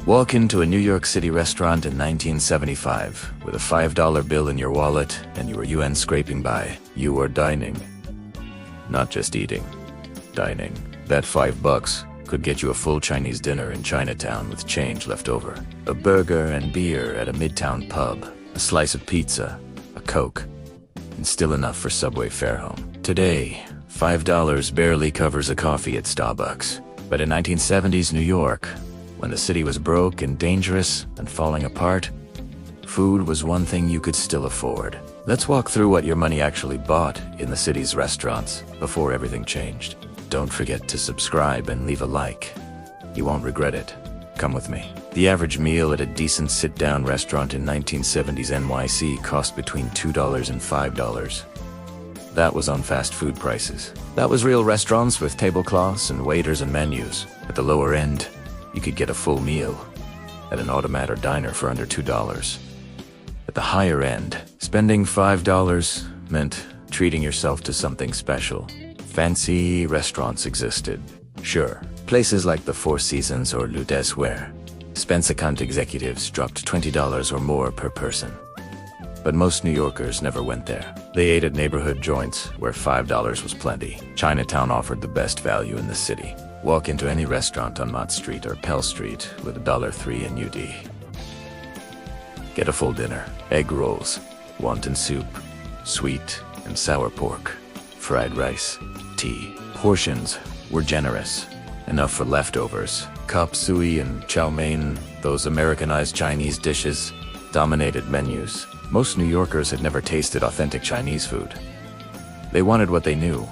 Walk into a New York City restaurant in 1975 with a $5 bill in your wallet and your UN scraping by. You are dining. Not just eating. Dining. That $5 could get you a full Chinese dinner in Chinatown with change left over. A burger and beer at a midtown pub. A slice of pizza. A Coke. And still enough for subway fare home. Today, $5 barely covers a coffee at Starbucks. But in 1970s New York, when the city was broke and dangerous and falling apart, food was one thing you could still afford. Let's walk through what your money actually bought in the city's restaurants before everything changed. Don't forget to subscribe and leave a like. You won't regret it. Come with me. The average meal at a decent sit-down restaurant in 1970s NYC cost between $2 and $5. That was on fast food prices. That was real restaurants with tablecloths and waiters and menus. At the lower end, you could get a full meal at an automat or diner for under $2. At the higher end, spending $5 meant treating yourself to something special. Fancy restaurants existed. Sure, places like the Four Seasons or Lutes where expense account executives dropped $20 or more per person. But most New Yorkers never went there. They ate at neighborhood joints where $5 was plenty. Chinatown offered the best value in the city. Walk into any restaurant on Mott Street or Pell Street with $1.03 in UD. Get a full dinner, egg rolls, wonton soup, sweet and sour pork, fried rice, tea. Portions were generous, enough for leftovers. Chop suey and chow mein, those Americanized Chinese dishes, dominated menus. Most New Yorkers had never tasted authentic Chinese food. They wanted what they knew,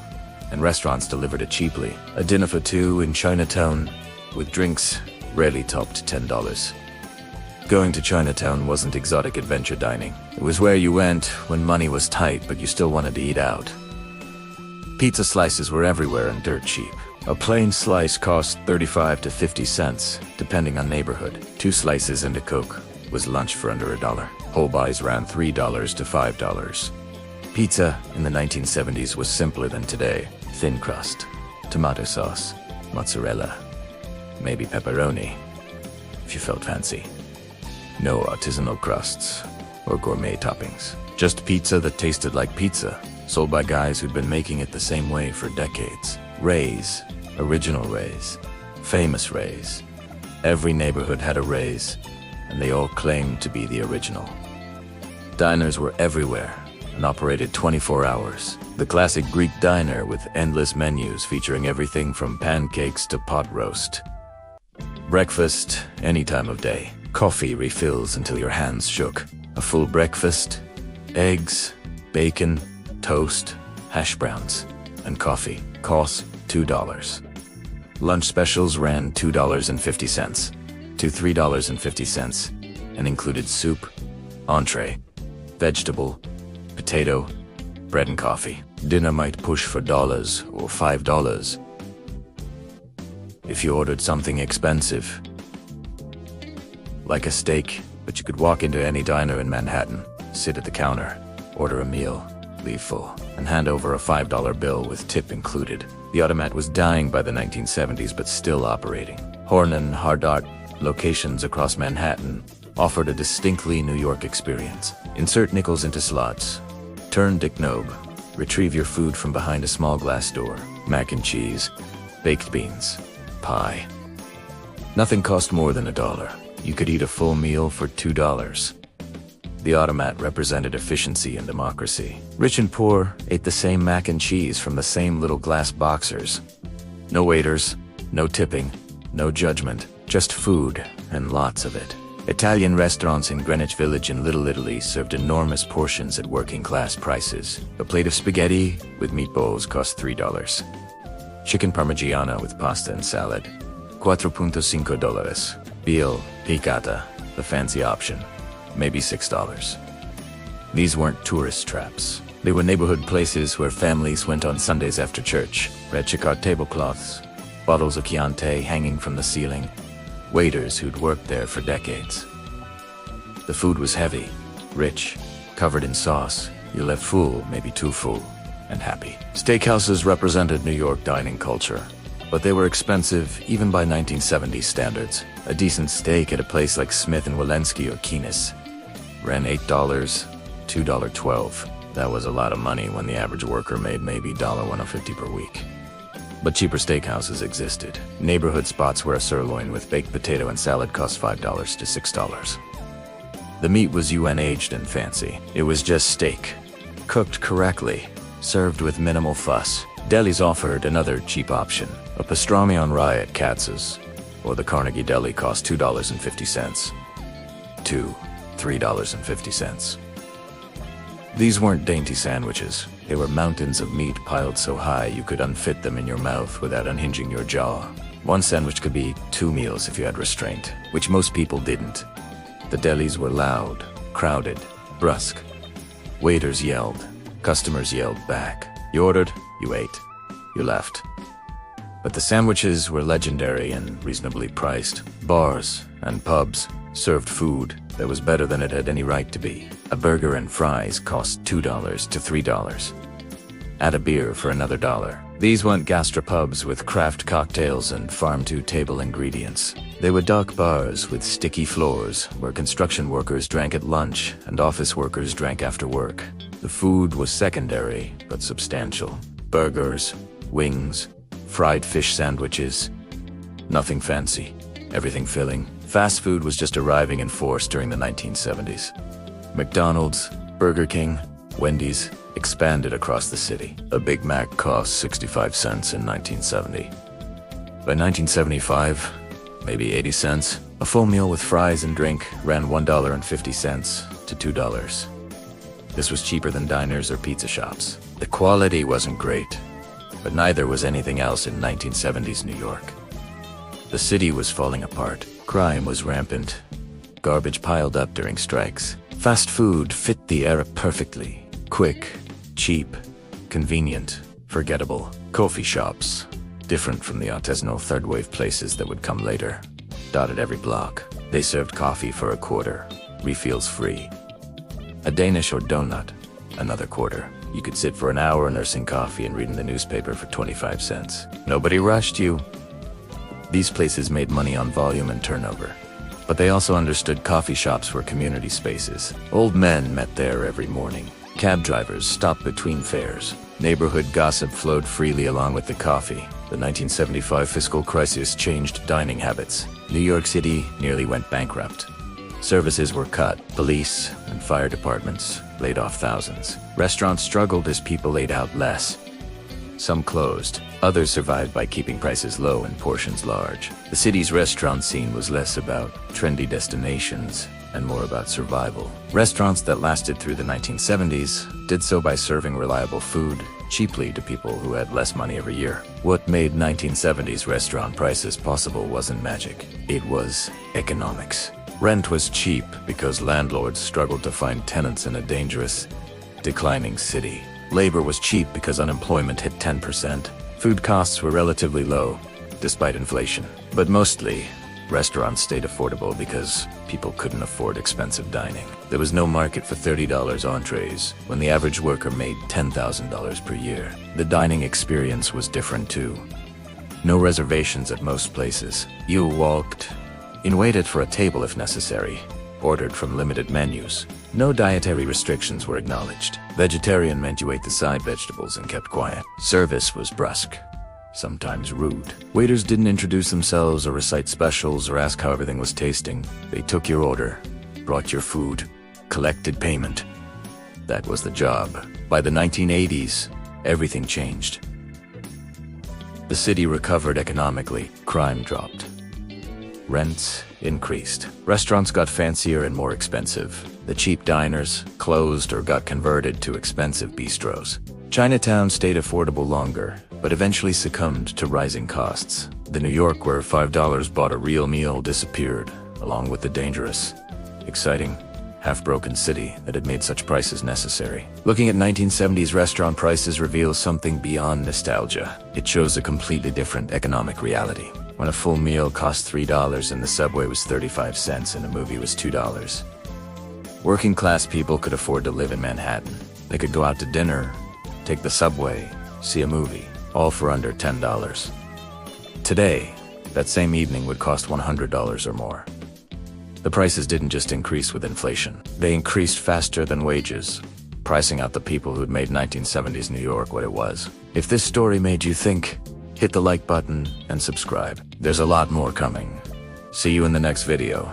and restaurants delivered it cheaply. A dinner for two in Chinatown, with drinks, rarely topped $10. Going to Chinatown wasn't exotic adventure dining. It was where you went when money was tight, but you still wanted to eat out. Pizza slices were everywhere and dirt cheap. A plain slice cost 35 to 50 cents, depending on neighborhood. 2 slices and a Coke was lunch for under $1. Whole buys ran $3 to $5. Pizza in the 1970s was simpler than today. Thin crust, tomato sauce, mozzarella, maybe pepperoni, if you felt fancy. No artisanal crusts or gourmet toppings. Just pizza that tasted like pizza, sold by guys who'd been making it the same way for decades. Ray's, original Ray's, famous Ray's. Every neighborhood had a Ray's, and they all claimed to be the original. Diners were everywhere and operated 24 hours. The classic Greek diner with endless menus featuring everything from pancakes to pot roast. Breakfast any time of day. Coffee refills until your hands shook. A full breakfast, eggs, bacon, toast, hash browns, and coffee cost $2. Lunch specials ran $2.50 to $3.50 and included soup, entree, vegetable, potato, bread and coffee. Dinner might push for $1 or $5 if you ordered something expensive, like a steak, but you could walk into any diner in Manhattan, sit at the counter, order a meal, leave full, and hand over a $5 bill with tip included. The automat was dying by the 1970s, but still operating. Horn and Hard Art locations across Manhattan offered a distinctly New York experience. Insert nickels into slots, turn Dick Knob, retrieve your food from behind a small glass door. Mac and cheese, baked beans, pie. Nothing cost more than $1. You could eat a full meal for $2. The automat represented efficiency and democracy. Rich and poor ate the same mac and cheese from the same little glass boxers. No waiters, no tipping, no judgment, just food and lots of it. Italian restaurants in Greenwich Village and Little Italy served enormous portions at working-class prices. A plate of spaghetti with meatballs cost $3. Chicken parmigiana with pasta and salad, $4.5. Veal piccata, the fancy option, maybe $6. These weren't tourist traps. They were neighborhood places where families went on Sundays after church. Red chicard tablecloths, bottles of Chianti hanging from the ceiling, waiters who'd worked there for decades. The food was heavy, rich, covered in sauce. You left full, maybe too full, and happy. Steakhouses represented New York dining culture, but they were expensive even by 1970s standards. A decent steak at a place like Smith & Walensky or Keenis ran $8, $2.12. That was a lot of money when the average worker made maybe $1.50 per week. But cheaper steakhouses existed. Neighborhood spots where a sirloin with baked potato and salad cost $5 to $6. The meat was UN-aged and fancy. It was just steak, cooked correctly, served with minimal fuss. Delis offered another cheap option. A pastrami on rye at Katz's, or the Carnegie Deli cost $2.50 to $3.50. These weren't dainty sandwiches. They were mountains of meat piled so high you could unfit them in your mouth without unhinging your jaw. One sandwich could be 2 meals if you had restraint, which most people didn't. The delis were loud, crowded, brusque. Waiters yelled. Customers yelled back. You ordered, you ate, you left. But the sandwiches were legendary and reasonably priced. Bars and pubs served food that was better than it had any right to be. A burger and fries cost $2 to $3. Add a beer for another $1. These weren't gastropubs with craft cocktails and farm-to-table ingredients. They were dark bars with sticky floors where construction workers drank at lunch and office workers drank after work. The food was secondary but substantial. Burgers, wings, fried fish sandwiches. Nothing fancy, everything filling. Fast food was just arriving in force during the 1970s. McDonald's, Burger King, Wendy's expanded across the city. A Big Mac cost 65 cents in 1970. By 1975, maybe 80 cents, a full meal with fries and drink ran $1.50 to $2. This was cheaper than diners or pizza shops. The quality wasn't great, but neither was anything else in 1970s New York. The city was falling apart. Crime was rampant. Garbage piled up during strikes. Fast food fit the era perfectly. Quick, cheap, convenient, forgettable. Coffee shops, different from the artisanal third-wave places that would come later, dotted every block. They served coffee for a quarter, refills free. A Danish or donut, another quarter. You could sit for an hour nursing coffee and reading the newspaper for 25 cents. Nobody rushed you. These places made money on volume and turnover. But they also understood coffee shops were community spaces. Old men met there every morning. Cab drivers stopped between fares. Neighborhood gossip flowed freely along with the coffee. The 1975 fiscal crisis changed dining habits. New York City nearly went bankrupt. Services were cut. Police and fire departments laid off thousands. Restaurants struggled as people ate out less. Some closed. Others survived by keeping prices low and portions large. The city's restaurant scene was less about trendy destinations and more about survival. Restaurants that lasted through the 1970s did so by serving reliable food cheaply to people who had less money every year. What made 1970s restaurant prices possible wasn't magic. It was economics. Rent was cheap because landlords struggled to find tenants in a dangerous, declining city. Labor was cheap because unemployment hit 10%. Food costs were relatively low, despite inflation. But mostly, restaurants stayed affordable because people couldn't afford expensive dining. There was no market for $30 entrees when the average worker made $10,000 per year. The dining experience was different too. No reservations at most places. You walked in, waited for a table if necessary, ordered from limited menus. No dietary restrictions were acknowledged. Vegetarian meant you ate the side vegetables and kept quiet. Service was brusque, sometimes rude. Waiters didn't introduce themselves or recite specials or ask how everything was tasting. They took your order, brought your food, collected payment. That was the job. By the 1980s, everything changed. The city recovered economically. Crime dropped. Rents increased. Restaurants got fancier and more expensive. The cheap diners closed or got converted to expensive bistros. Chinatown stayed affordable longer, but eventually succumbed to rising costs. The New York where $5 bought a real meal disappeared, along with the dangerous, exciting, half-broken city that had made such prices necessary. Looking at 1970s restaurant prices reveals something beyond nostalgia. It shows a completely different economic reality. When a full meal cost $3 and the subway was 35 cents and a movie was $2. Working class people could afford to live in Manhattan. They could go out to dinner, take the subway, see a movie, all for under $10. Today, that same evening would cost $100 or more. The prices didn't just increase with inflation. They increased faster than wages, pricing out the people who'd made 1970s New York what it was. If this story made you think, hit the like button and subscribe. There's a lot more coming. See you in the next video.